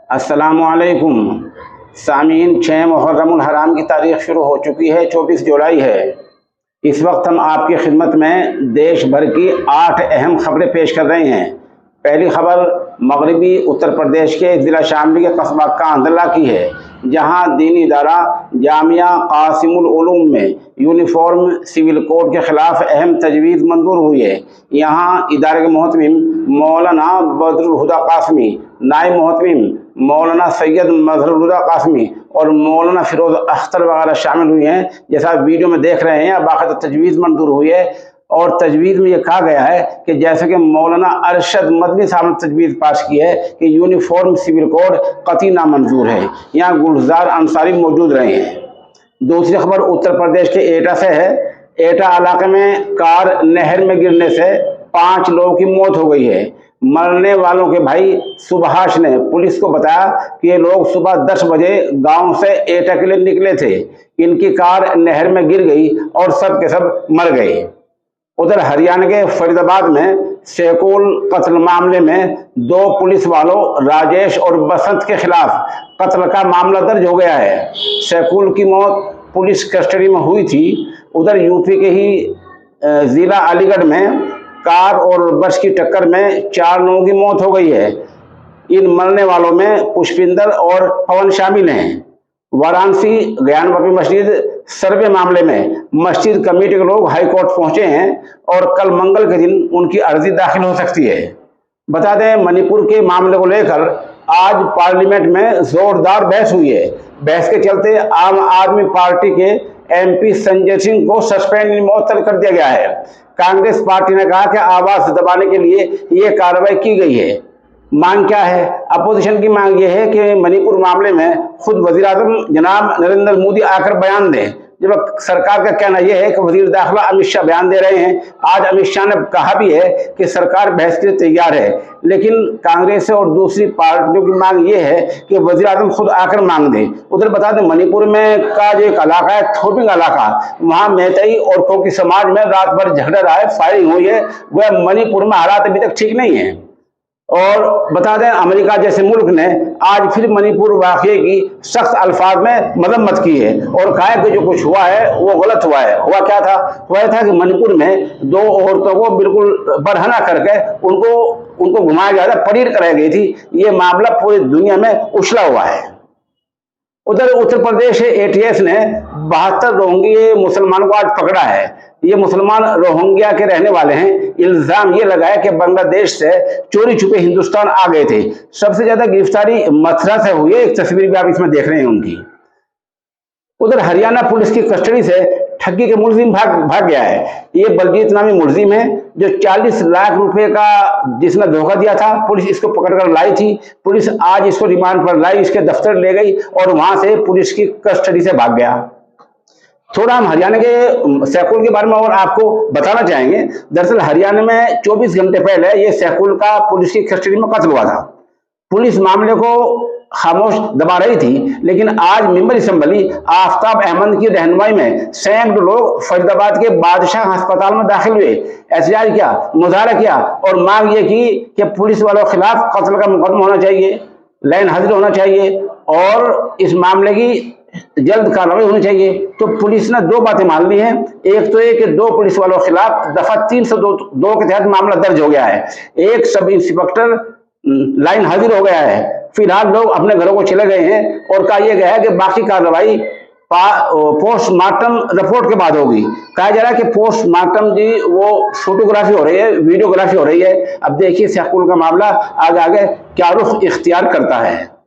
अस्सलामुअलैकुम सामीन। 6 मुहर्रमुल हराम की तारीख शुरू हो चुकी है, 24 जुलाई है। इस वक्त हम आपकी खिदमत में देश भर की 8 अहम खबरें पेश कर रहे हैं। पहली खबर मगरबी उत्तर प्रदेश के ज़िला शामली के कस्बा कांधला की है, जहां दीनी इदारा जामिया कासिमुल उलूम में यूनिफॉर्म सिविल कोड के खिलाफ अहम तजवीज़ मंजूर हुई है। यहां इदारे के मोहतमिम मौलाना बदरुल हुदा कासमी, नायब मोहतमिम मौलाना सैयद मजहरुल हुदा कासमी और मौलाना फिरोज अख्तर वगैरह शामिल हुए हैं। जैसा आप वीडियो में देख रहे हैं, बाकायदा तजवीज़ मंजूर हुई है और तजवीज़ में ये कहा गया है कि जैसे कि मौलाना अरशद मदनी साहब ने तजवीज़ पास की है कि यूनिफॉर्म सिविल कोड कतई नामंजूर है। यहाँ गुलजार अंसारी मौजूद रहे हैं। दूसरी खबर उत्तर प्रदेश के एटा से है। एटा इलाके में कार नहर में गिरने से 5 लोगों की मौत हो गई है। मरने वालों के भाई सुभाष ने पुलिस को बताया कि ये लोग सुबह 10 बजे गांव से एटा के लिए निकले थे। इनकी कार नहर में गिर गई और सब के सब मर गए। उधर हरियाणा के फरीदाबाद में शेकुल कत्ल मामले में 2 पुलिस वालों राजेश और बसंत के खिलाफ कत्ल का मामला दर्ज हो गया है। शेकुल की मौत पुलिस कस्टडी में हुई थी। उधर यूपी के ही जिला अलीगढ़ में कार और बस की टक्कर में 4 लोगों की मौत हो गई है। इन मरने वालों में पुष्पिंदर और पवन शामिल हैं। वाराणसी ज्ञानवापी मस्जिद सर्वे मामले में मस्जिद कमेटी के लोग हाई कोर्ट पहुंचे हैं और कल मंगल के दिन उनकी अर्जी दाखिल हो सकती है। बता दें, मणिपुर के मामले को लेकर आज पार्लियामेंट में जोरदार बहस हुई है। बहस के चलते आम आदमी पार्टी के एमपी संजय सिंह को सस्पेंड मुअत्तल कर दिया गया है। कांग्रेस पार्टी ने कहा कि आवाज दबाने के लिए ये कार्रवाई की गई है। मांग क्या है? अपोजिशन की मांग ये है कि मणिपुर मामले में खुद वजीर आजम जनाब नरेंद्र मोदी आकर बयान दें। जब सरकार का कहना यह है कि वजीर दाखिला अमित शाह बयान दे रहे हैं। आज अमित शाह ने कहा भी है कि सरकार बहस के लिए तैयार है, लेकिन कांग्रेस और दूसरी पार्टियों की मांग ये है कि वजीर आजम खुद आकर मांग दें। उधर बता दें, मणिपुर में का जो एक इलाका है थोपिंग इलाका, वहाँ मैतेई और कोकी समाज में रात भर झगड़ा रहा है, फायरिंग हुई है। वह मणिपुर में हालात अभी तक ठीक नहीं है। और बता दें, अमेरिका जैसे मुल्क ने आज फिर मणिपुर वाकये की सख्त अल्फाज में मजम्मत की है और कहा है कि जो कुछ हुआ है वो गलत हुआ है। हुआ क्या था? हुआ था कि मणिपुर में 2 औरतों को बिल्कुल बरहना करके उनको घुमाया गया था, परेड कराई गई थी। ये मामला पूरी दुनिया में उछला हुआ है। उधर उत्तर प्रदेश एटीएस ने 72 रोहिंग्या मुसलमानों को आज पकड़ा है। ये मुसलमान रोहिंग्या के रहने वाले हैं। इल्जाम ये लगाया कि बांग्लादेश से चोरी छुपे हिंदुस्तान आ गए थे। सबसे ज्यादा गिरफ्तारी मथुरा से हुई है। एक तस्वीर भी आप इसमें देख रहे हैं उनकी। उधर हरियाणा पुलिस की कस्टडी से ठगी के मुलजिम भाग गया है। ये बलजीत नामी मुलजिम है जो 40 लाख रुपए का जिसने धोखा दिया था। पुलिस इसको पकड़कर लाई थी। पुलिस आज इसको रिमांड पर लाई, इसके दफ्तर ले गई और वहां से पुलिस की कस्टडी से भाग गया। थोड़ा हम हरियाणा के शेकुल के बारे में और आपको बताना चाहेंगे। दरअसल हरियाणा में 24 घंटे पहले ये शेकुल का पुलिस की कस्टडी में कत्ल हुआ था। पुलिस मामले को खामोश दबा रही थी, लेकिन आज मेंबर असेंबली आफ्ताब अहमद की रहनुमाई में सैकड़ों लोग फरीदाबाद के बादशाह अस्पताल में दाखिल हुए, एहतजाज किया, मुजाहरा किया और मांग ये की कि पुलिस वालों के खिलाफ कत्ल का मुकदमा होना चाहिए, लाइन हाजिर होना चाहिए और इस मामले की जल्द कार्रवाई होनी चाहिए। तो पुलिस ने 2 बातें मान ली हैं। एक तो ये कि 2 पुलिस वालों के खिलाफ दफा 302 के तहत मामला दर्ज हो गया है। एक सब इंस्पेक्टर लाइन हाजिर हो गया है। फिलहाल लोग अपने घरों को चले गए हैं और कहा यह गया है कि बाकी कार्रवाई पोस्टमार्टम रिपोर्ट के बाद होगी। कहा जा रहा है कि पोस्टमार्टम जी वो फोटोग्राफी हो रही है, वीडियोग्राफी हो रही है। अब देखिए शेकुल का मामला आगे आगे क्या रुख इख्तियार करता है।